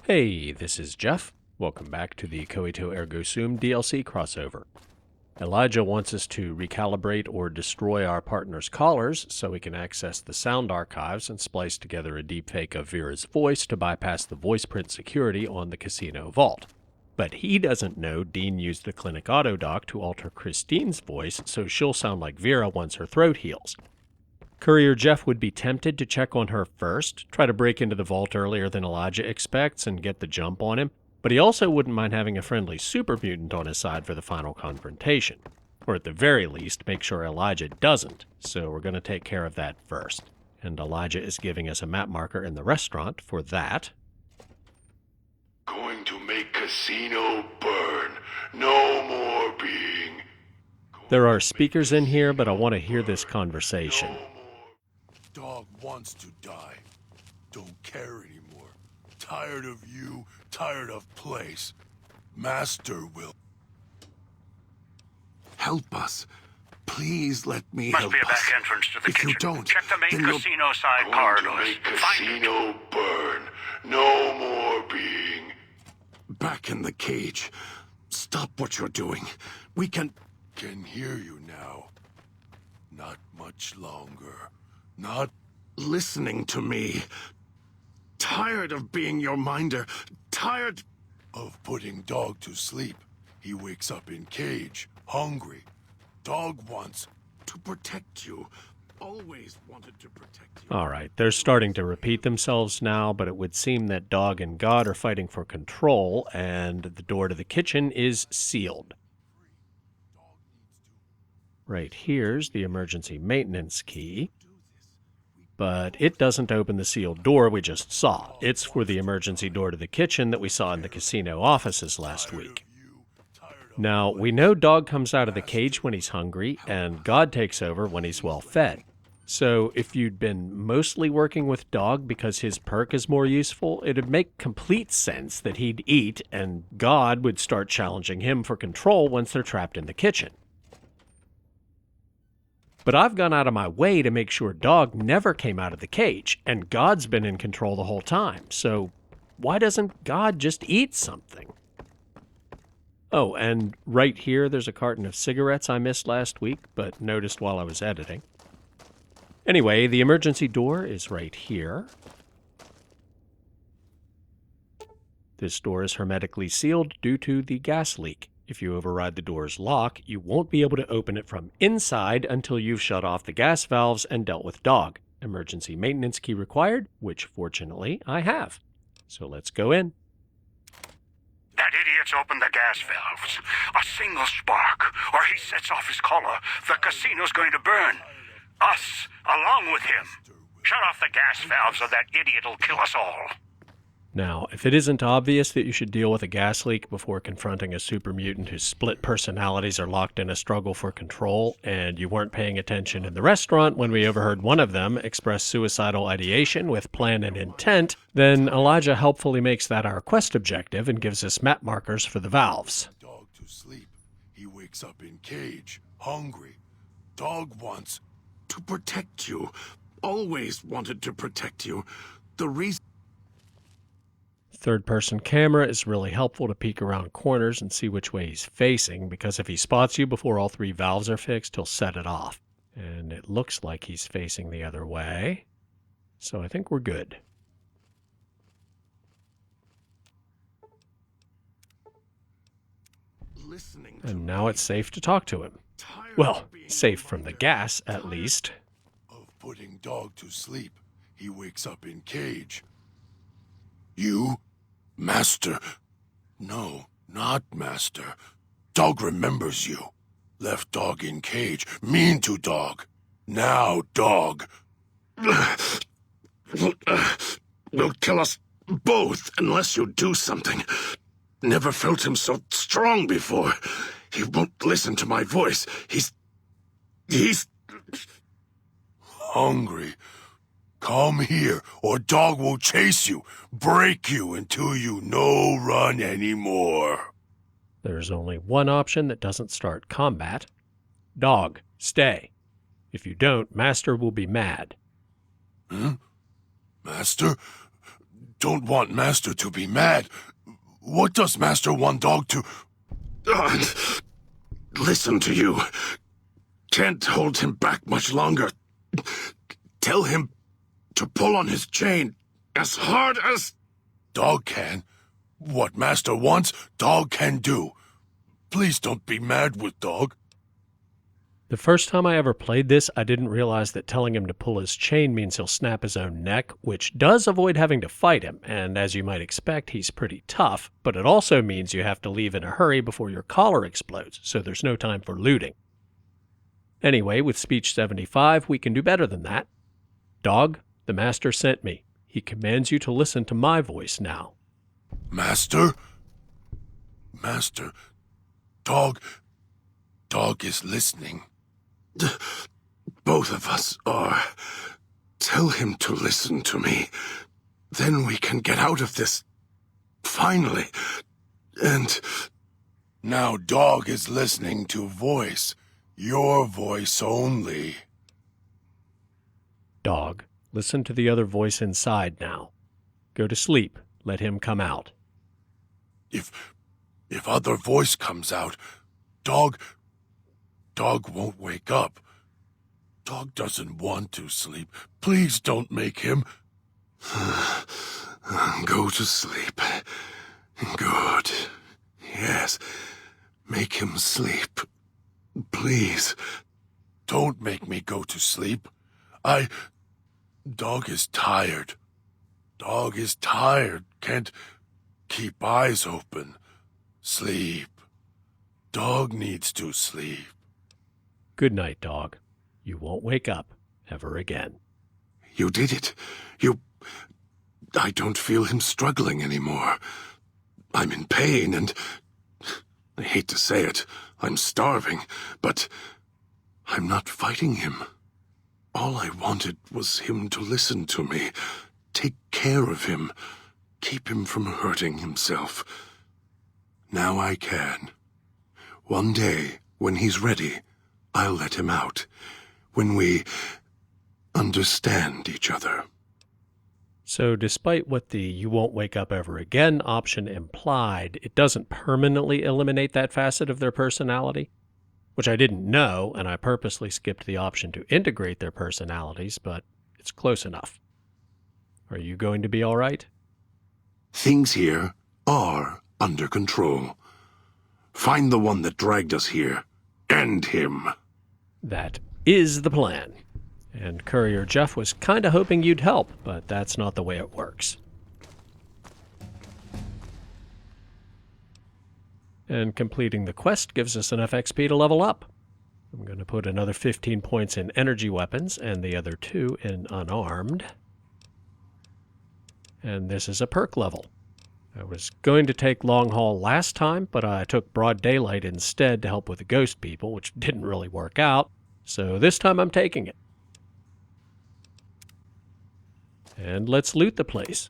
Hey, this is Jeff. Welcome back to the Coito Ergo Sum DLC crossover. Elijah wants us to recalibrate or destroy our partner's collars so we can access the sound archives and splice together a deepfake of Vera's voice to bypass the voice print security on the casino vault. But he doesn't know Dean used the clinic autodoc to alter Christine's voice so she'll sound like Vera once her throat heals. Courier Jeff would be tempted to check on her first, try to break into the vault earlier than Elijah expects and get the jump on him, but he also wouldn't mind having a friendly super mutant on his side for the final confrontation. Or at the very least, make sure Elijah doesn't, so we're going to take care of that first. And Elijah is giving us a map marker in the restaurant for that. Going to make casino burn. No more being. There are speakers in here, but I want to hear this conversation. Dog wants to die. Don't care anymore. Tired of you, tired of place. Master will help us. Please let me help us. Must be a back entrance to the If kitchen. you don't, Check the main then casino side going corridors. to make Find it. casino burn. No more being. Back in the cage. Stop what you're doing. We can hear you now. Not much longer. Not listening to me. Tired of being your minder. Tired of putting dog to sleep. He wakes up in cage, hungry. Dog wants to protect you. Always wanted to protect you. All right, they're starting to repeat themselves now, but it would seem that Dog and God are fighting for control, and the door to the kitchen is sealed. Right here's the emergency maintenance key, but it doesn't open the sealed door we just saw. It's for the emergency door to the kitchen that we saw in the casino offices last week. Now, we know Dog comes out of the cage when he's hungry, and God takes over when he's well fed. So if you'd been mostly working with Dog because his perk is more useful, it'd make complete sense that he'd eat, and God would start challenging him for control once they're trapped in the kitchen. But I've gone out of my way to make sure Dog never came out of the cage, and God's been in control the whole time, so why doesn't God just eat something? Oh, and right here there's a carton of cigarettes I missed last week, but noticed while I was editing. Anyway, the emergency door is right here. This door is hermetically sealed due to the gas leak. If you override the door's lock, you won't be able to open it from inside until you've shut off the gas valves and dealt with Dog. Emergency maintenance key required, which fortunately I have. So let's go in. That idiot's opened the gas valves. A single spark, or he sets off his collar. The casino's going to burn. Us, along with him. Shut off the gas valves or that idiot will kill us all. Now, if it isn't obvious that you should deal with a gas leak before confronting a super mutant whose split personalities are locked in a struggle for control, and you weren't paying attention in the restaurant when we overheard one of them express suicidal ideation with plan and intent, then Elijah helpfully makes that our quest objective and gives us map markers for the valves. Dog to sleep. He wakes up in cage, hungry. Dog wants to protect you. Always wanted to protect you. The reason. Third-person camera is really helpful to peek around corners and see which way he's facing, because if he spots you before all three valves are fixed, he'll set it off. And it looks like he's facing the other way, so I think we're good. And now it's safe to talk to him. Well, safe from the gas, at least. Of putting Dog to sleep. He wakes up in cage. You? Master? No, not Master. Dog remembers you. Left Dog in cage. Mean to Dog. Now, Dog. Will kill us both unless you do something. Never felt him so strong before. He won't listen to my voice. He's hungry. Come here, or Dog will chase you, break you until you no run anymore. There's only one option that doesn't start combat. Dog, stay. If you don't, Master will be mad. Huh? Master? don't want Master to be mad. What does Master want Dog to... listen to you. Can't hold him back much longer. Tell him to pull on his chain as hard as... Dog can. What Master wants, Dog can do. Please don't be mad with Dog. The first time I ever played this, I didn't realize that telling him to pull his chain means he'll snap his own neck, which does avoid having to fight him, and as you might expect, he's pretty tough, but it also means you have to leave in a hurry before your collar explodes, so there's no time for looting. Anyway, with Speech 75, we can do better than that. Dog, the Master sent me. He commands you to listen to my voice now. Master? Master? Dog is listening. Both of us are. Tell him to listen to me. Then we can get out of this. Finally. And now Dog is listening to voice. Your voice only. Dog, listen to the other voice inside now. Go to sleep. Let him come out. If other voice comes out, Dog won't wake up. Dog doesn't want to sleep. Please don't make him. Go to sleep. Good. Yes. Make him sleep. Please. Don't make me go to sleep. Dog is tired. Dog is tired. Can't keep eyes open. Sleep. Dog needs to sleep. Good night, Dog. You won't wake up ever again. You did it. I don't feel him struggling anymore. I'm in pain and... I hate to say it, I'm starving, but I'm not fighting him. All I wanted was him to listen to me, take care of him, keep him from hurting himself. Now I can. One day, when he's ready, I'll let him out. When we understand each other. So despite what the "you won't wake up ever again" option implied, it doesn't permanently eliminate that facet of their personality, which I didn't know, and I purposely skipped the option to integrate their personalities, but it's close enough. Are you going to be all right? Things here are under control. Find the one that dragged us here. End him. That is the plan. And Courier Jeff was kind of hoping you'd help, but that's not the way it works. And completing the quest gives us enough XP to level up. I'm going to put another 15 points in energy weapons and the other 2 in unarmed. And this is a perk level. I was going to take long haul last time, but I took broad daylight instead to help with the ghost people, which didn't really work out. So this time I'm taking it. And let's loot the place.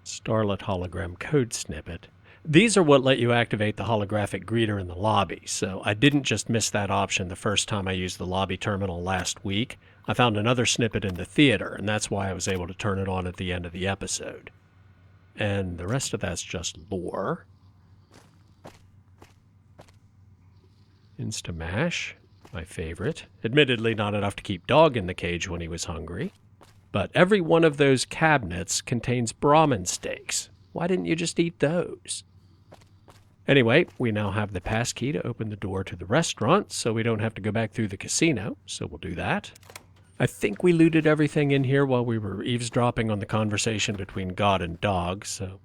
Starlit hologram code snippet. These are what let you activate the holographic greeter in the lobby, so I didn't just miss that option the first time I used the lobby terminal last week. I found another snippet in the theater, and that's why I was able to turn it on at the end of the episode. And the rest of that's just lore. Instamash, my favorite. Admittedly not enough to keep Dog in the cage when he was hungry. But every one of those cabinets contains Brahmin steaks. Why didn't you just eat those? Anyway, we now have the passkey to open the door to the restaurant, so we don't have to go back through the casino, so we'll do that. I think we looted everything in here while we were eavesdropping on the conversation between God and Dog, so...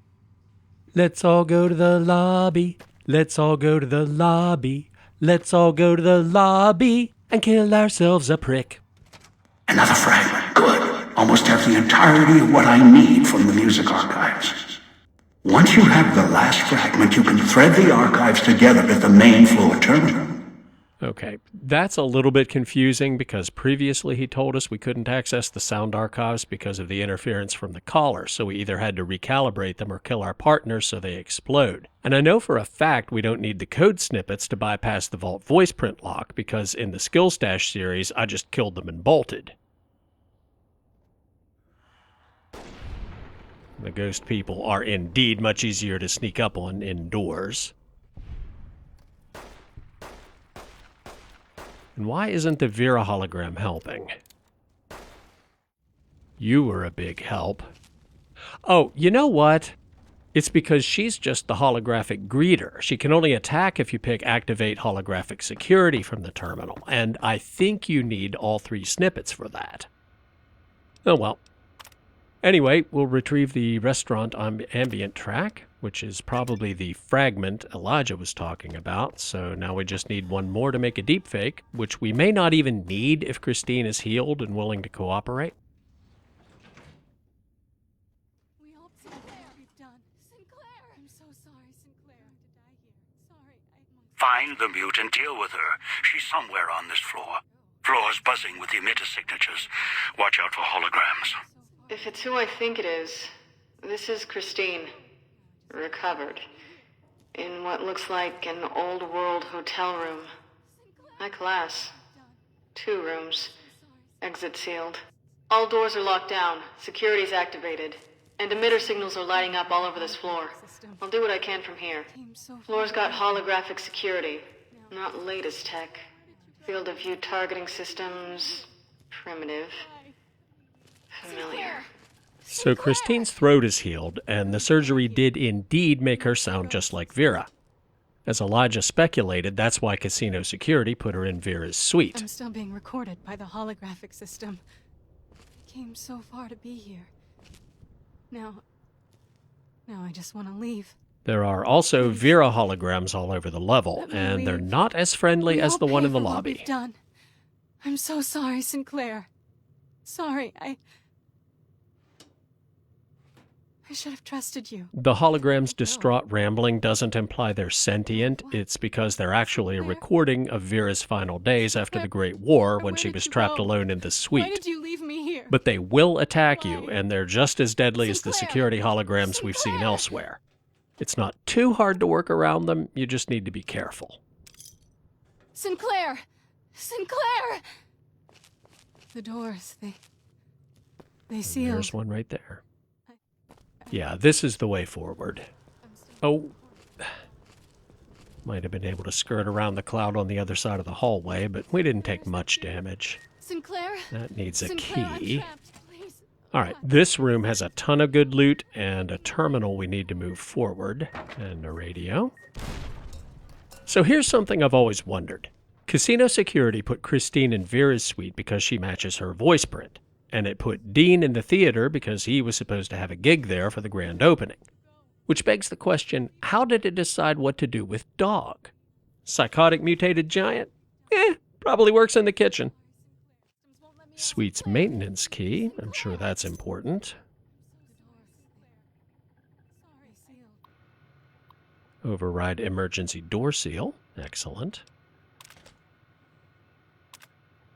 Let's all go to the lobby. Let's all go to the lobby. Let's all go to the lobby and kill ourselves a prick. Another fragment. Good. Almost have the entirety of what I need from the music archives. Once you have the last fragment, you can thread the archives together at the main floor terminal. Okay, that's a little bit confusing because previously he told us we couldn't access the sound archives because of the interference from the collar, so we either had to recalibrate them or kill our partners so they explode. And I know for a fact we don't need the code snippets to bypass the Vault voice print lock because in the Skill Stash series I just killed them and bolted. The ghost people are indeed much easier to sneak up on indoors. And why isn't the Vera hologram helping? You were a big help. Oh, you know what? It's because she's just the holographic greeter. She can only attack if you pick Activate Holographic Security from the terminal, and I think you need all 3 snippets for that. Oh well. Anyway, we'll retrieve the restaurant ambient track, which is probably the fragment Elijah was talking about, so now we just need one more to make a deepfake, which we may not even need if Christine is healed and willing to cooperate. Find the mute and deal with her. She's somewhere on this floor. Floor's buzzing with the emitter signatures. Watch out for holograms. If it's who I think it is, this is Christine. Recovered. In what looks like an old-world hotel room. High class. 2 rooms. Exit sealed. All doors are locked down. Security's activated. And emitter signals are lighting up all over this floor. I'll do what I can from here. Floor's got holographic security. Not latest tech. Field of view targeting systems. Primitive. Familiar. So Christine's throat is healed, and the surgery did indeed make her sound just like Vera. As Elijah speculated, that's why casino security put her in Vera's suite. I'm still being recorded by the holographic system. I came so far to be here. Now I just want to leave. There are also Vera holograms all over the level, and they're not as friendly as the one in the lobby. We've done. I'm so sorry, Sinclair. Sorry, I should have trusted you. The hologram's distraught rambling doesn't imply they're sentient. It's because they're actually a recording of Vera's final days after the Great War when she was trapped alone in the suite. Why did you leave me here? But they will attack you, and they're just as deadly as the security holograms we've seen elsewhere. It's not too hard to work around them, you just need to be careful. Sinclair! Sinclair! The doors, they sealed. There's one right there. Yeah, this is the way forward. Oh. Might have been able to skirt around the cloud on the other side of the hallway, but we didn't take much damage. Sinclair? That needs a Sinclair, key. I'm trapped, please. Alright, this room has a ton of good loot and a terminal we need to move forward. And a radio. So here's something I've always wondered. Casino security put Christine in Vera's suite because she matches her voice print. And it put Dean in the theater because he was supposed to have a gig there for the grand opening. Which begs the question, how did it decide what to do with Dog? Psychotic mutated giant? Probably works in the kitchen. Suite's maintenance key, I'm sure that's important. Override emergency door seal, excellent.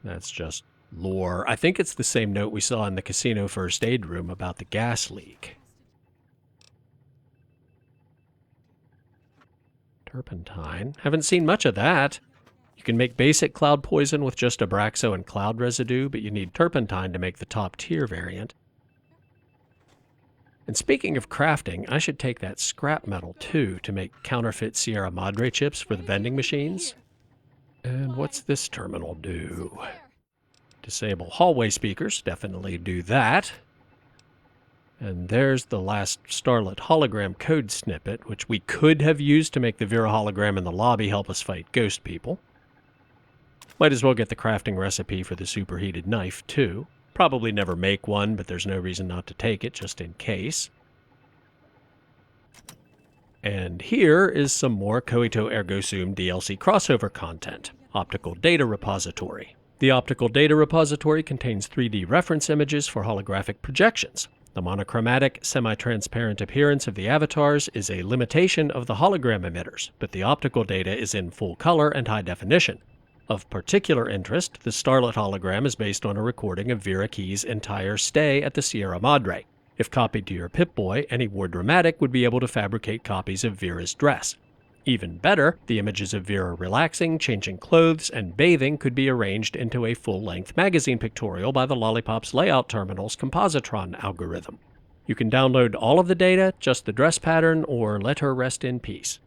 That's just lore. I think it's the same note we saw in the casino first aid room about the gas leak. Turpentine. Haven't seen much of that. You can make basic cloud poison with just Abraxo and cloud residue, but you need turpentine to make the top tier variant. And speaking of crafting, I should take that scrap metal too to make counterfeit Sierra Madre chips for the vending machines. And what's this terminal do? Disable hallway speakers, definitely do that. And there's the last Starlit hologram code snippet, which we could have used to make the Vera hologram in the lobby help us fight ghost people. Might as well get the crafting recipe for the superheated knife, too. Probably never make one, but there's no reason not to take it, just in case. And here is some more Coito Ergo Sum DLC crossover content. Optical Data Repository. The Optical Data Repository contains 3D reference images for holographic projections. The monochromatic, semi-transparent appearance of the avatars is a limitation of the hologram emitters, but the optical data is in full color and high definition. Of particular interest, the Starlit hologram is based on a recording of Vera Key's entire stay at the Sierra Madre. If copied to your Pip-Boy, any War Dramatic would be able to fabricate copies of Vera's dress. Even better, the images of Vera relaxing, changing clothes, and bathing could be arranged into a full-length magazine pictorial by the Lollipop's layout terminal's compositron algorithm. You can download all of the data, just the dress pattern, or let her rest in peace.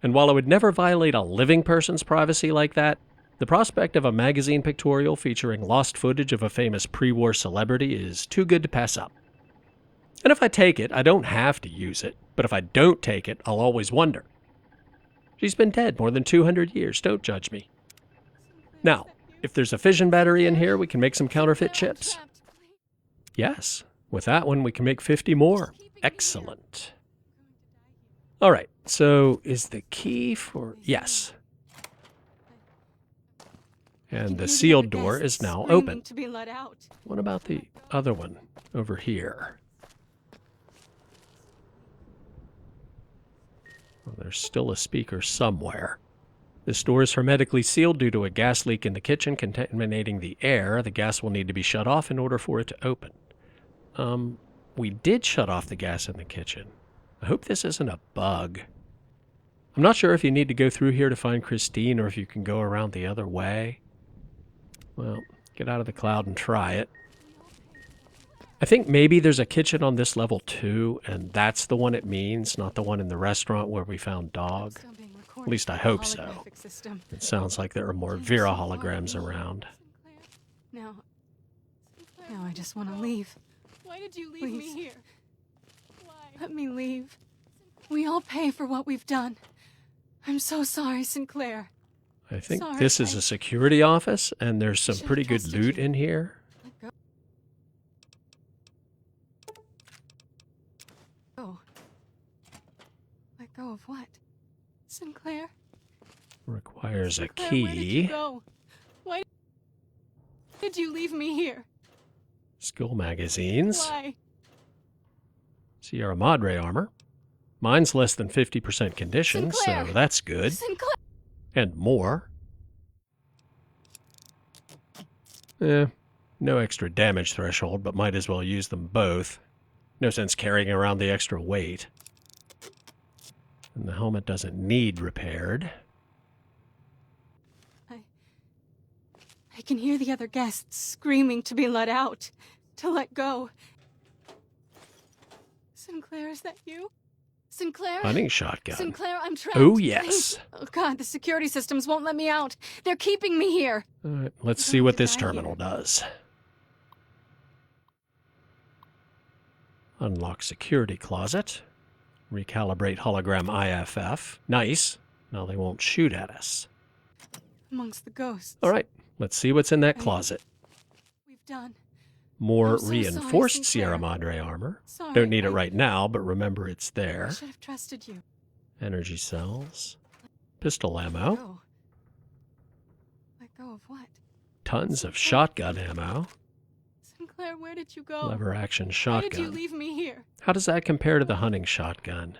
And while I would never violate a living person's privacy like that, the prospect of a magazine pictorial featuring lost footage of a famous pre-war celebrity is too good to pass up. And if I take it, I don't have to use it, but if I don't take it, I'll always wonder. She's been dead more than 200 years, don't judge me. Now, if there's a fission battery in here, we can make some counterfeit chips. Yes, with that one we can make 50 more. Excellent. Alright, so is the key for... Yes. And the sealed door is now open. What about the other one over here? Well, there's still a speaker somewhere. This door is hermetically sealed due to a gas leak in the kitchen contaminating the air. The gas will need to be shut off in order for it to open. We did shut off the gas in the kitchen. I hope this isn't a bug. I'm not sure if you need to go through here to find Christine or if you can go around the other way. Well, get out of the cloud and try it. I think maybe there's a kitchen on this level too, and that's the one it means, not the one in the restaurant where we found Dog. At least I hope so. It sounds like there are more Vera holograms around. Now I just want to leave. Why did you leave me here? Why? Let me leave. We all pay for what we've done. I'm so sorry, Sinclair. I think this is a security office, and there's some pretty good loot in here. Let go of what? Sinclair? Requires a Sinclair, where did you key. go? Why did you leave me here? Skill magazines. Why? Sierra Madre armor. Mine's less than 50% condition, Sinclair! so that's good. Sinclair! And more. No extra damage threshold, but might as well use them both. No sense carrying around the extra weight. And the helmet doesn't need repaired. I can hear the other guests screaming to be let out, to let go. Sinclair, is that you? Sinclair? Hunting shotgun. Sinclair, I'm trapped. Oh, yes. Please. Oh, God, the security systems won't let me out. They're keeping me here. All right, let's see what this terminal does. Unlock security closet. Recalibrate hologram IFF. Nice. Now they won't shoot at us. Amongst the ghosts. All right, let's see what's in that closet. We've done. More I'm so sorry, reinforced Sinclair. Sierra Madre armor. Sorry, Don't need it right now, but remember it's I there. should have trusted you. Energy cells. Pistol ammo. Go. Let go of what? Tons of shotgun ammo. Sinclair, where did you go? Lever action Why did you shotgun. leave me here? How does that compare to the hunting shotgun?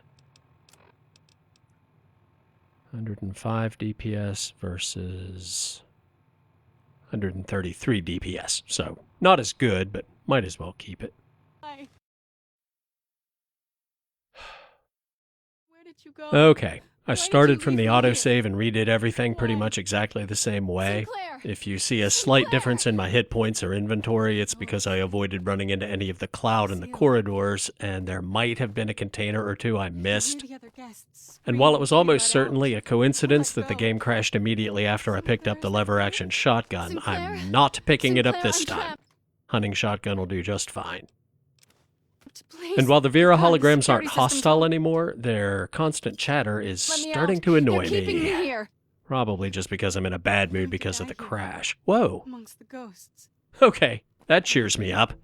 105 DPS versus 133 DPS. So, not as good, but might as well keep it. Why? Where did you go? Okay, I did started you from the leave me here? autosave and redid everything pretty Why? much exactly the same way. Sinclair! If you see a slight Sinclair! difference in my hit points or inventory, it's because I avoided running into any of the cloud in the corridors, and there might have been a container or two I missed. Hear the other guests And while it screaming was to be almost let certainly out. a coincidence that the go. game crashed immediately after I picked up the lever action shotgun, Sinclair? I'm not picking it up Sinclair, this I'm time. trapped. Hunting shotgun will do just fine. Please. And while the Vera God, the holograms aren't security systems hostile won't anymore, their constant chatter is let me starting out. to annoy They're keeping me me. here. Probably just because I'm in a bad mood because of the crash. Whoa. Amongst the ghosts. Okay, that cheers me up.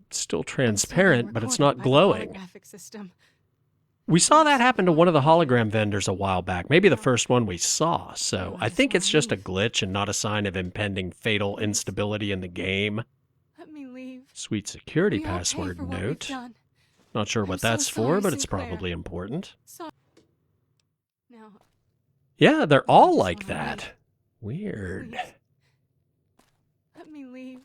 It's still transparent, but it's not glowing. Holographic system. We saw that happen to one of the hologram vendors a while back, maybe the first one we saw, so I think it's just a glitch and not a sign of impending fatal instability in the game. Let me leave. Sweet security We all pay password for what we've note. done. Not sure I'm what so that's for, sorry, but it's Sinclair. probably important. So now, Yeah, they're all just like wanna that. Weird. please. Let me leave.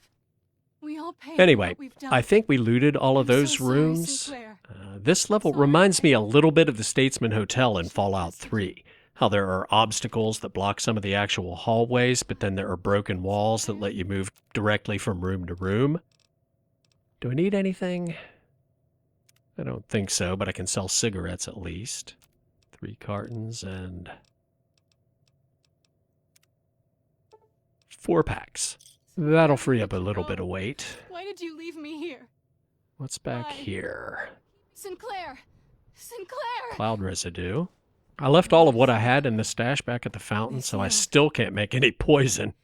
We all pay Anyway, for what we've done. I think we looted all of I'm so those sorry, rooms. Sinclair. This level Sorry. reminds me a little bit of the Statesman Hotel in Fallout 3. How there are obstacles that block some of the actual hallways, but then there are broken walls that let you move directly from room to room. Do I need anything? I don't think so, but I can sell cigarettes at least. 3 cartons and 4 packs. That'll free up a little bit of weight. Why did you leave me here? What's back Why? here? Sinclair! Sinclair! Cloud residue. I left all of what I had in the stash back at the fountain, so I still can't make any poison.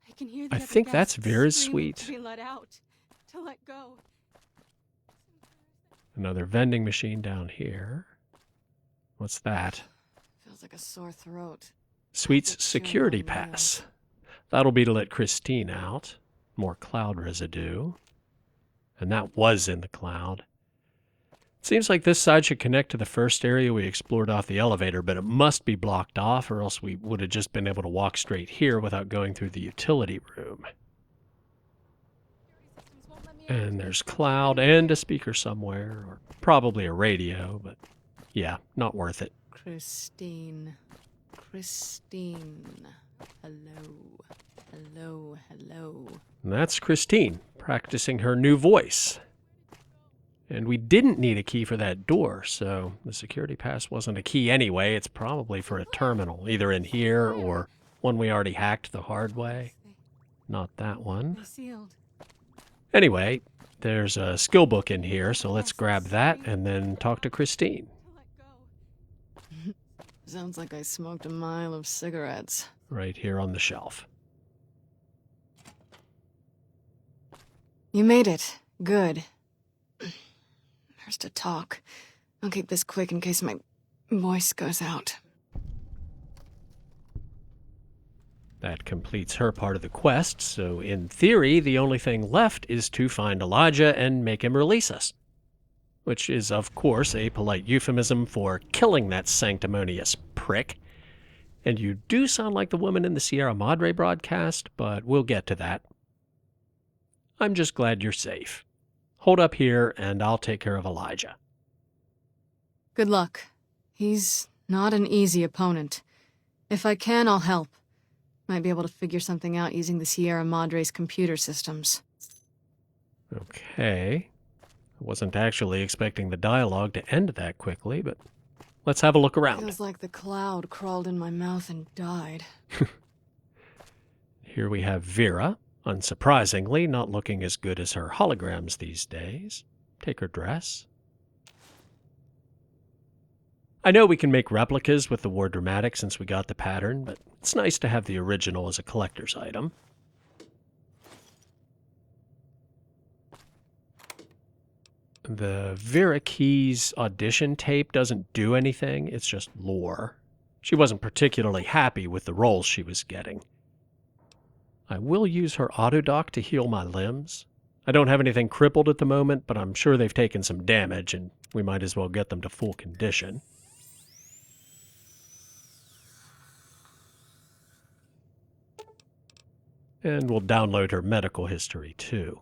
I can hear the I other think that's guests Vera's screaming suite. To be let out. To let go. Another vending machine down here. What's that? Feels like a sore throat. Suite's security pass. That'll be to let Christine out. More cloud residue. And that was in the cloud. Seems like this side should connect to the first area we explored off the elevator, but it must be blocked off or else we would have just been able to walk straight here without going through the utility room. And there's cloud and a speaker somewhere, or probably a radio, but yeah, not worth it. Christine. Christine. Hello. Hello, hello. And that's Christine, practicing her new voice. And we didn't need a key for that door, so the security pass wasn't a key anyway. It's probably for a terminal, either in here or one we already hacked the hard way. Not that one. They sealed. Anyway, there's a skill book in here, so let's grab that and then talk to Christine. To let go. Sounds like I smoked a mile of cigarettes. Right here on the shelf. You made it. Good. There's to talk. I'll keep this quick in case my voice goes out. That completes her part of the quest, so in theory, the only thing left is to find Elijah and make him release us. Which is, of course, a polite euphemism for killing that sanctimonious prick. And you do sound like the woman in the Sierra Madre broadcast, but we'll get to that. I'm just glad you're safe. Hold up here, and I'll take care of Elijah. Good luck. He's not an easy opponent. If I can, I'll help. Might be able to figure something out using the Sierra Madre's computer systems. Okay. I wasn't actually expecting the dialogue to end that quickly, but let's have a look around. Feels like the cloud crawled in my mouth and died. Here we have Vera, unsurprisingly not looking as good as her holograms these days. Take her dress. I know we can make replicas with the War Dramatic since we got the pattern, but it's nice to have the original as a collector's item. The Vera Keys audition tape doesn't do anything, it's just lore. She wasn't particularly happy with the roles she was getting. I will use her autodoc to heal my limbs. I don't have anything crippled at the moment, but I'm sure they've taken some damage, and we might as well get them to full condition. And we'll download her medical history, too.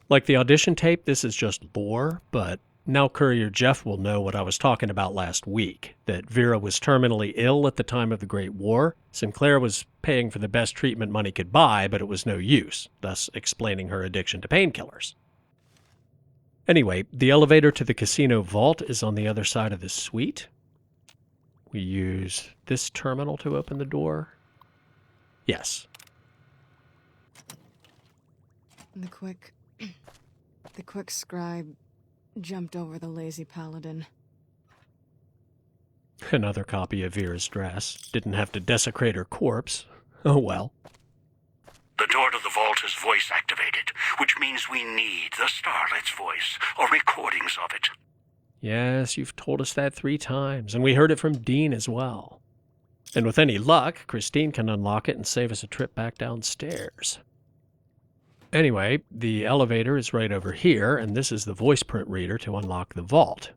Like the audition tape, this is just lore, but now Courier Jeff will know what I was talking about last week, that Vera was terminally ill at the time of the Great War. Sinclair was paying for the best treatment money could buy, but it was no use, thus explaining her addiction to painkillers. Anyway, the elevator to the casino vault is on the other side of the suite. We use this terminal to open the door. Yes. The quick scribe jumped over the lazy paladin. Another copy of Vera's dress. Didn't have to desecrate her corpse. Oh well. The door to the vault is voice activated, which means we need the Starlet's voice or recordings of it. Yes, you've told us that 3 times, and we heard it from Dean as well. And with any luck, Christine can unlock it and save us a trip back downstairs. Anyway, the elevator is right over here, and this is the voice print reader to unlock the vault.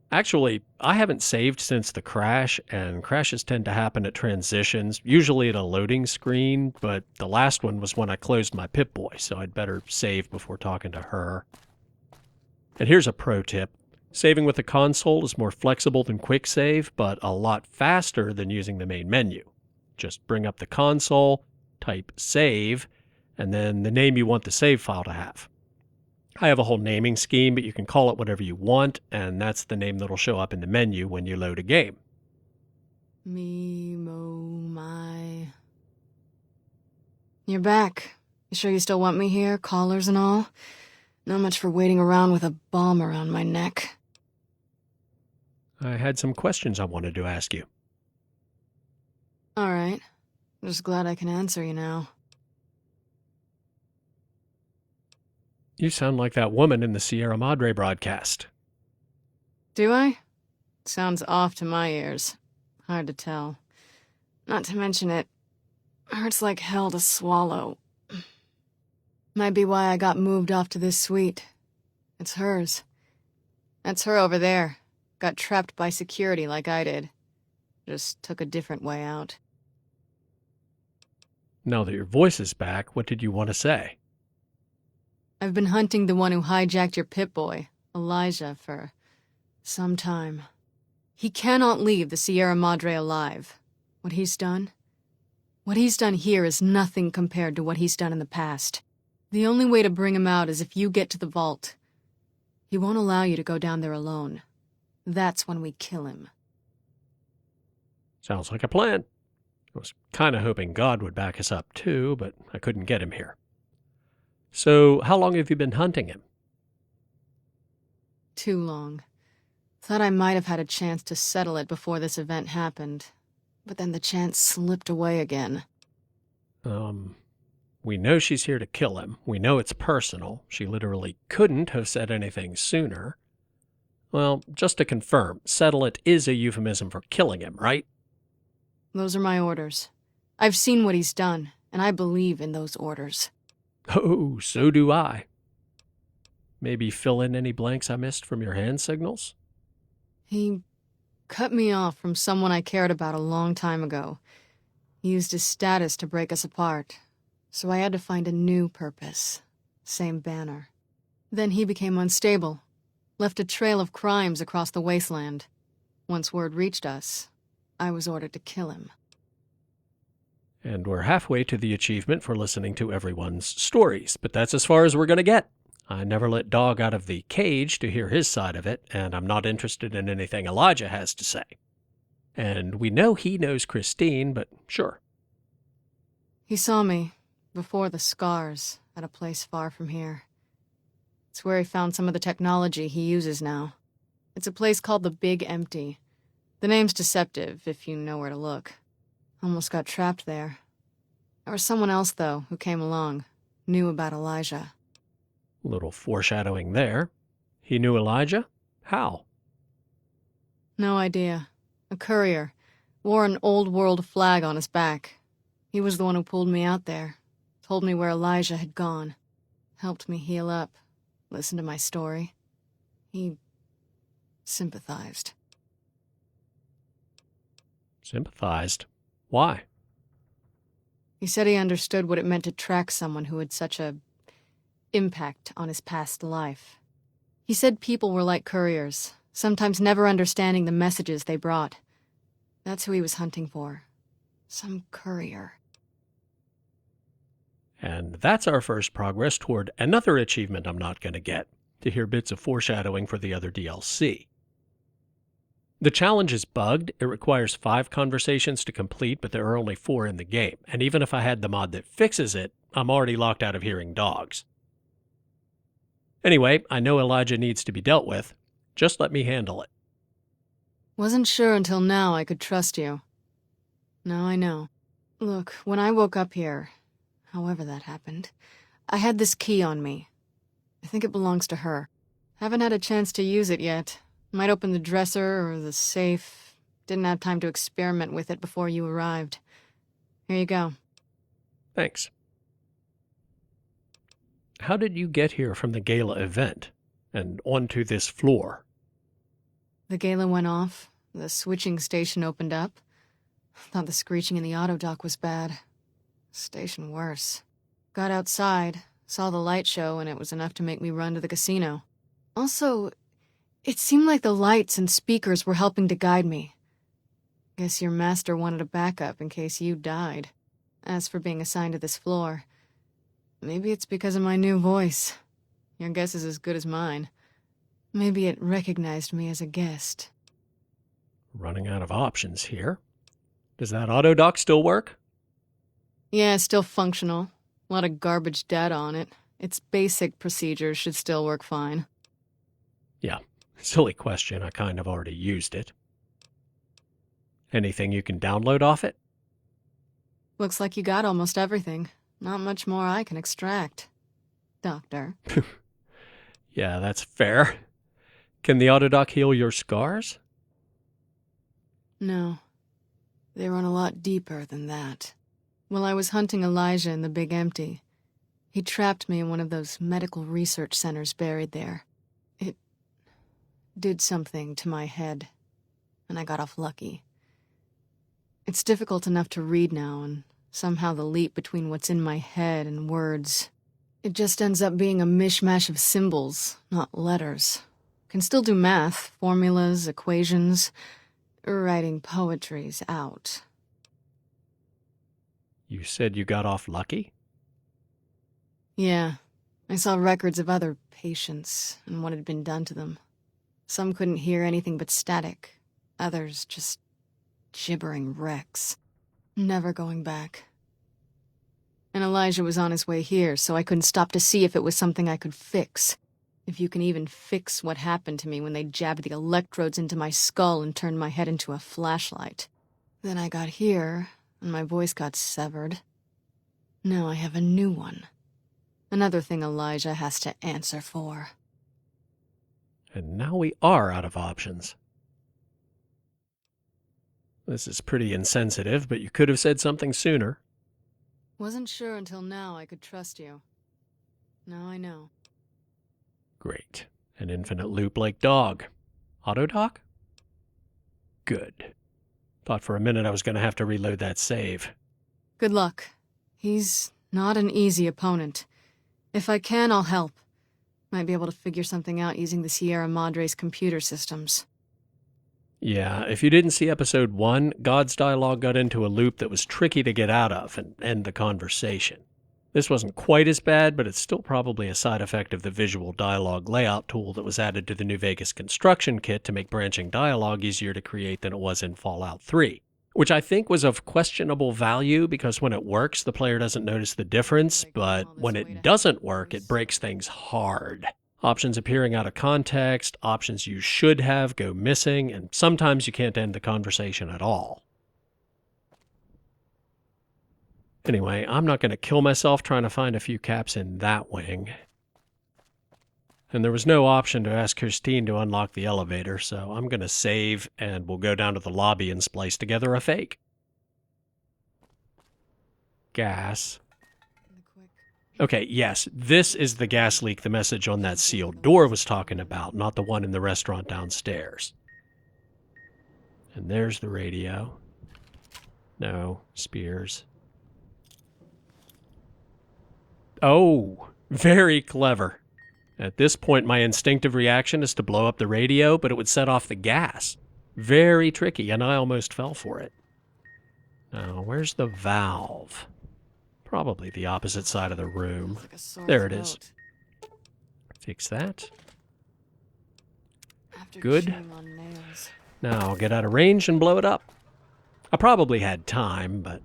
Actually, I haven't saved since the crash, and crashes tend to happen at transitions, usually at a loading screen, but the last one was when I closed my Pip-Boy, so I'd better save before talking to her. And here's a pro tip. Saving with the console is more flexible than quick save, but a lot faster than using the main menu. Just bring up the console, type save, and then the name you want the save file to have. I have a whole naming scheme, but you can call it whatever you want, and that's the name that'll show up in the menu when you load a game. Me, mo, my. You're back. You sure you still want me here, collars and all? Not much for waiting around with a bomb around my neck. I had some questions I wanted to ask you. All right. Just glad I can answer you now. You sound like that woman in the Sierra Madre broadcast. Do I? Sounds off to my ears. Hard to tell. Not to mention it hurts like hell to swallow. Might be why I got moved off to this suite. It's hers. That's her over there. Got trapped by security like I did. Just took a different way out. Now that your voice is back, what did you want to say? I've been hunting the one who hijacked your Pip-Boy, Elijah, for some time. He cannot leave the Sierra Madre alive. What he's done here is nothing compared to what he's done in the past. The only way to bring him out is if you get to the vault. He won't allow you to go down there alone. That's when we kill him. Sounds like a plan. I was kind of hoping God would back us up too, but I couldn't get him here. So, how long have you been hunting him? Too long. Thought I might have had a chance to settle it before this event happened. But then the chance slipped away again. We know she's here to kill him. We know it's personal. She literally couldn't have said anything sooner. Well, just to confirm, settle it is a euphemism for killing him, right? Those are my orders. I've seen what he's done, and I believe in those orders. Oh, so do I. Maybe fill in any blanks I missed from your hand signals? He cut me off from someone I cared about a long time ago. He used his status to break us apart, so I had to find a new purpose. Same banner. Then he became unstable, left a trail of crimes across the wasteland. Once word reached us, I was ordered to kill him. And we're halfway to the achievement for listening to everyone's stories, but that's as far as we're going to get. I never let Dog out of the cage to hear his side of it, and I'm not interested in anything Elijah has to say. And we know he knows Christine, but sure. He saw me, before the scars, at a place far from here. It's where he found some of the technology he uses now. It's a place called the Big Empty. The name's deceptive, if you know where to look. Almost got trapped there. There was someone else, though, who came along, knew about Elijah. Little foreshadowing there. He knew Elijah? How? No idea. A courier. Wore an old world flag on his back. He was the one who pulled me out there. Told me where Elijah had gone. Helped me heal up. Listened to my story. He sympathized. Sympathized? Why? He said he understood what it meant to track someone who had such a impact on his past life. He said people were like couriers, sometimes never understanding the messages they brought. That's who he was hunting for. Some courier. And that's our first progress toward another achievement I'm not going to get, to hear bits of foreshadowing for the other DLC. The challenge is bugged. It requires 5 conversations to complete, but there are only 4 in the game. And even if I had the mod that fixes it, I'm already locked out of hearing dogs. Anyway, I know Elijah needs to be dealt with. Just let me handle it. Wasn't sure until now I could trust you. Now I know. Look, when I woke up here, however that happened, I had this key on me. I think it belongs to her. Haven't had a chance to use it yet. Might open the dresser or the safe. Didn't have time to experiment with it before you arrived. Here you go. Thanks. How did you get here from the gala event and onto this floor? The gala went off. The switching station opened up. Thought the screeching in the auto dock was bad. Station worse. Got outside, saw the light show, and it was enough to make me run to the casino. Also, it seemed like the lights and speakers were helping to guide me. Guess your master wanted a backup in case you died. As for being assigned to this floor, maybe it's because of my new voice. Your guess is as good as mine. Maybe it recognized me as a guest. Running out of options here. Does that auto dock still work? Yeah, it's still functional. A lot of garbage data on it. Its basic procedures should still work fine. Yeah, silly question. I kind of already used it. Anything you can download off it? Looks like you got almost everything. Not much more I can extract. Doctor. Yeah, that's fair. Can the autodoc heal your scars? No. They run a lot deeper than that. While I was hunting Elijah in the Big Empty, he trapped me in one of those medical research centers buried there. It did something to my head, and I got off lucky. It's difficult enough to read now, and somehow the leap between what's in my head and words, it just ends up being a mishmash of symbols, not letters. Can still do math, formulas, equations. Writing poetry's out. You said you got off lucky? Yeah. I saw records of other patients and what had been done to them. Some couldn't hear anything but static. Others just gibbering wrecks. Never going back. And Elijah was on his way here, so I couldn't stop to see if it was something I could fix. If you can even fix what happened to me when they jabbed the electrodes into my skull and turned my head into a flashlight. Then I got here, and my voice got severed. Now I have a new one. Another thing Elijah has to answer for. And now we are out of options. This is pretty insensitive, but you could have said something sooner. Wasn't sure until now I could trust you. Now I know. Great. An infinite loop like dog. Autodoc? Good. Thought for a minute I was going to have to reload that save. Good luck. He's not an easy opponent. If I can, I'll help. Might be able to figure something out using the Sierra Madre's computer systems. Yeah, if you didn't see episode 1, God's dialogue got into a loop that was tricky to get out of and end the conversation. This wasn't quite as bad, but it's still probably a side effect of the visual dialogue layout tool that was added to the New Vegas construction kit to make branching dialogue easier to create than it was in Fallout 3, which I think was of questionable value because when it works, the player doesn't notice the difference, but when it doesn't work, it breaks things hard. Options appearing out of context, options you should have go missing, and sometimes you can't end the conversation at all. Anyway, I'm not going to kill myself trying to find a few caps in that wing. And there was no option to ask Christine to unlock the elevator, so I'm going to save and we'll go down to the lobby and splice together a fake. Gas. Okay, yes, this is the gas leak the message on that sealed door was talking about, not the one in the restaurant downstairs. And there's the radio. No, Spears. Oh, very clever. At this point, my instinctive reaction is to blow up the radio, but it would set off the gas. Very tricky, and I almost fell for it. Now, where's the valve? Probably the opposite side of the room. There it is. Fix that. Good. Now I'll get out of range and blow it up. I probably had time, but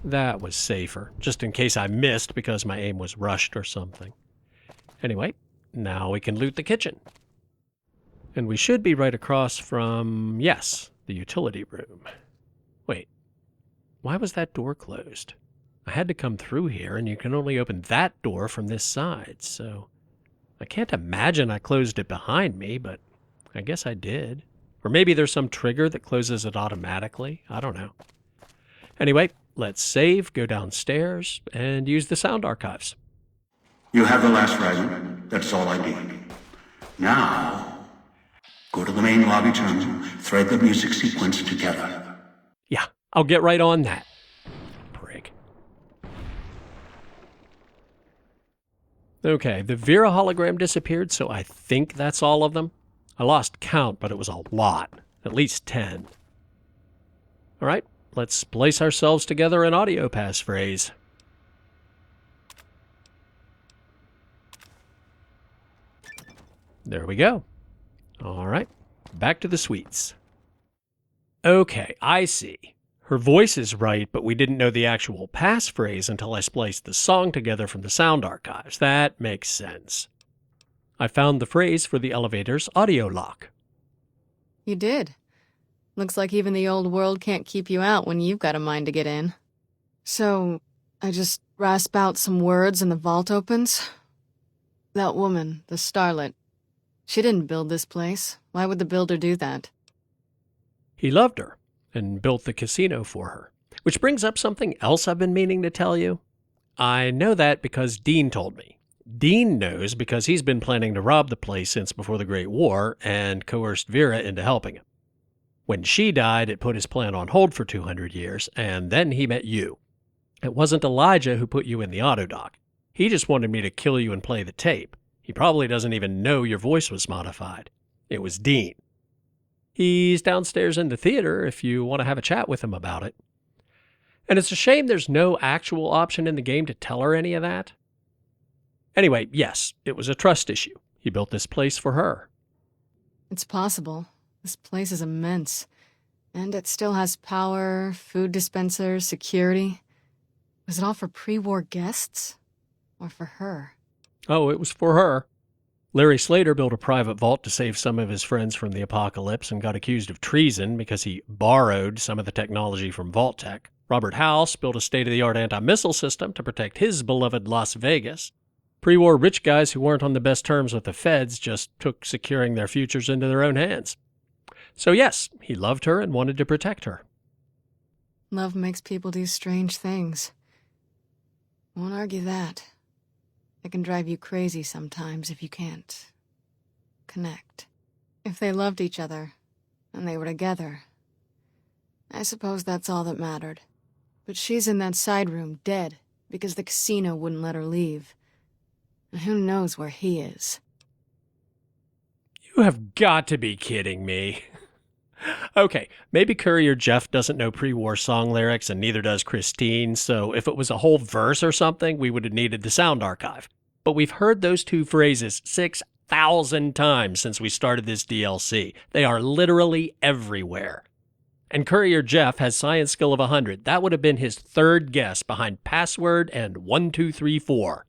that was safer, just in case I missed because my aim was rushed or something. Anyway, now we can loot the kitchen. And we should be right across from, yes, the utility room. Wait, why was that door closed? I had to come through here, and you can only open that door from this side, so I can't imagine I closed it behind me, but I guess I did. Or maybe there's some trigger that closes it automatically. I don't know. Anyway, let's save, go downstairs, and use the sound archives. You have the last fragment. That's all I need. Now, go to the main lobby terminal, thread the music sequence together. Yeah, I'll get right on that. Prig. Okay, the Vera hologram disappeared, so I think that's all of them. I lost count, but it was a lot. At least 10. All right, let's splice ourselves together an audio passphrase. There we go. All right, back to the suites. Okay, I see. Her voice is right, but we didn't know the actual passphrase until I spliced the song together from the sound archives. That makes sense. I found the phrase for the elevator's audio lock. You did. Looks like even the old world can't keep you out when you've got a mind to get in. So, I just rasp out some words and the vault opens? That woman, the starlet, she didn't build this place. Why would the builder do that? He loved her and built the casino for her. Which brings up something else I've been meaning to tell you. I know that because Dean told me. Dean knows because he's been planning to rob the place since before the Great War and coerced Vera into helping him. When she died, it put his plan on hold for 200 years, and then he met you. It wasn't Elijah who put you in the autodock. He just wanted me to kill you and play the tape. He probably doesn't even know your voice was modified. It was Dean. He's downstairs in the theater if you want to have a chat with him about it. And it's a shame there's no actual option in the game to tell her any of that. Anyway, yes, it was a trust issue. He built this place for her. It's possible. This place is immense. And it still has power, food dispensers, security. Was it all for pre-war guests? Or for her? Oh, it was for her. Larry Slater built a private vault to save some of his friends from the apocalypse and got accused of treason because he borrowed some of the technology from Vault-Tec. Robert House built a state-of-the-art anti-missile system to protect his beloved Las Vegas. Pre-war rich guys who weren't on the best terms with the feds just took securing their futures into their own hands. So yes, he loved her and wanted to protect her. Love makes people do strange things. Won't argue that. It can drive you crazy sometimes if you can't connect. If they loved each other, and they were together, I suppose that's all that mattered. But she's in that side room, dead, because the casino wouldn't let her leave. And who knows where he is. You have got to be kidding me. Okay, maybe Courier Jeff doesn't know pre-war song lyrics and neither does Christine, so if it was a whole verse or something, we would have needed the sound archive. But we've heard those two phrases 6,000 times since we started this DLC. They are literally everywhere. And Courier Jeff has science skill of 100. That would have been his third guess behind password and 1, 2, 3, 4.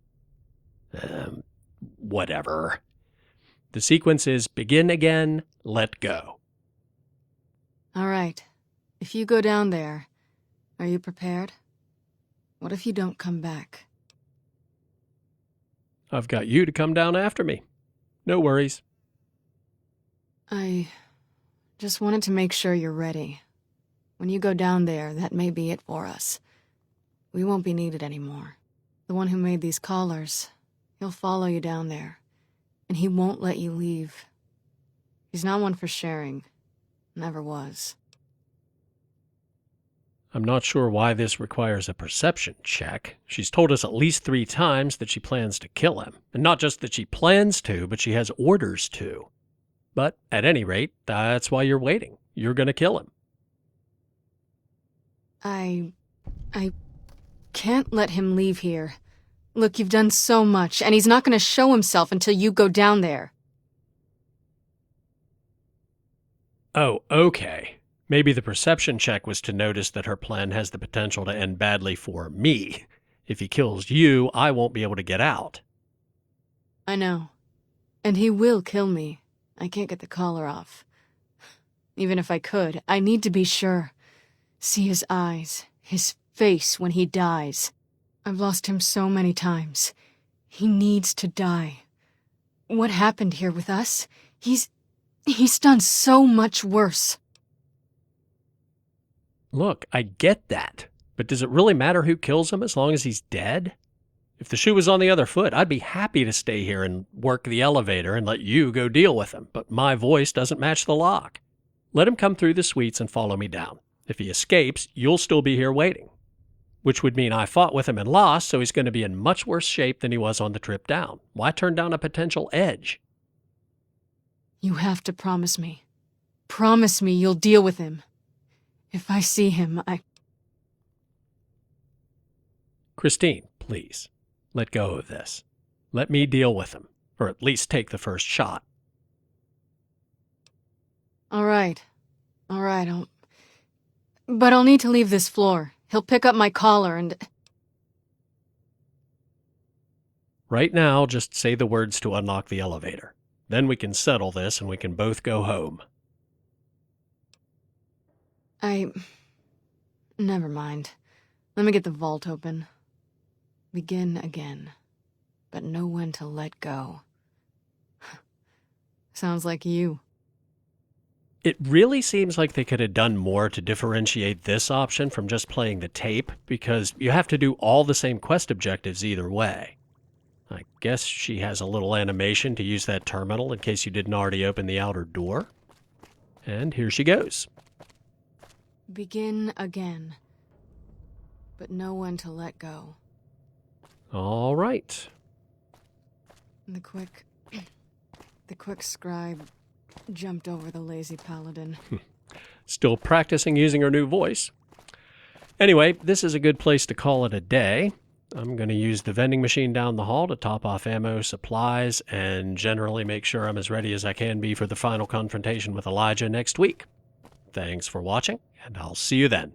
Whatever. The sequence is begin again, let go. All right. If you go down there, are you prepared? What if you don't come back? I've got you to come down after me. No worries. I just wanted to make sure you're ready. When you go down there, that may be it for us. We won't be needed anymore. The one who made these collars, he'll follow you down there, and he won't let you leave. He's not one for sharing. Never was. I'm not sure why this requires a perception check. She's told us at least 3 times that she plans to kill him. And not just that she plans to, but she has orders to. But at any rate, that's why you're waiting. You're going to kill him. I can't let him leave here. Look, you've done so much, and he's not going to show himself until you go down there. Oh, okay. Maybe the perception check was to notice that her plan has the potential to end badly for me. If he kills you, I won't be able to get out. I know. And he will kill me. I can't get the collar off. Even if I could, I need to be sure. See his eyes, his face when he dies. I've lost him so many times. He needs to die. What happened here with us? He's done so much worse. Look, I get that. But does it really matter who kills him as long as he's dead? If the shoe was on the other foot, I'd be happy to stay here and work the elevator and let you go deal with him. But my voice doesn't match the lock. Let him come through the suites and follow me down. If he escapes, you'll still be here waiting. Which would mean I fought with him and lost, so he's going to be in much worse shape than he was on the trip down. Why turn down a potential edge? You have to promise me. Promise me you'll deal with him. If I see him, Christine, please, let go of this. Let me deal with him, or at least take the first shot. All right. But I'll need to leave this floor. He'll pick up my collar and... Right now, just say the words to unlock the elevator. Then we can settle this and we can both go home. Never mind. Let me get the vault open. Begin again. But know when to let go. Sounds like you. It really seems like they could have done more to differentiate this option from just playing the tape, because you have to do all the same quest objectives either way. I guess she has a little animation to use that terminal in case you didn't already open the outer door. And here she goes. Begin again. But know when to let go. All right. The quick scribe jumped over the lazy paladin. Still practicing using her new voice. Anyway, this is a good place to call it a day. I'm going to use the vending machine down the hall to top off ammo, supplies, and generally make sure I'm as ready as I can be for the final confrontation with Elijah next week. Thanks for watching, and I'll see you then.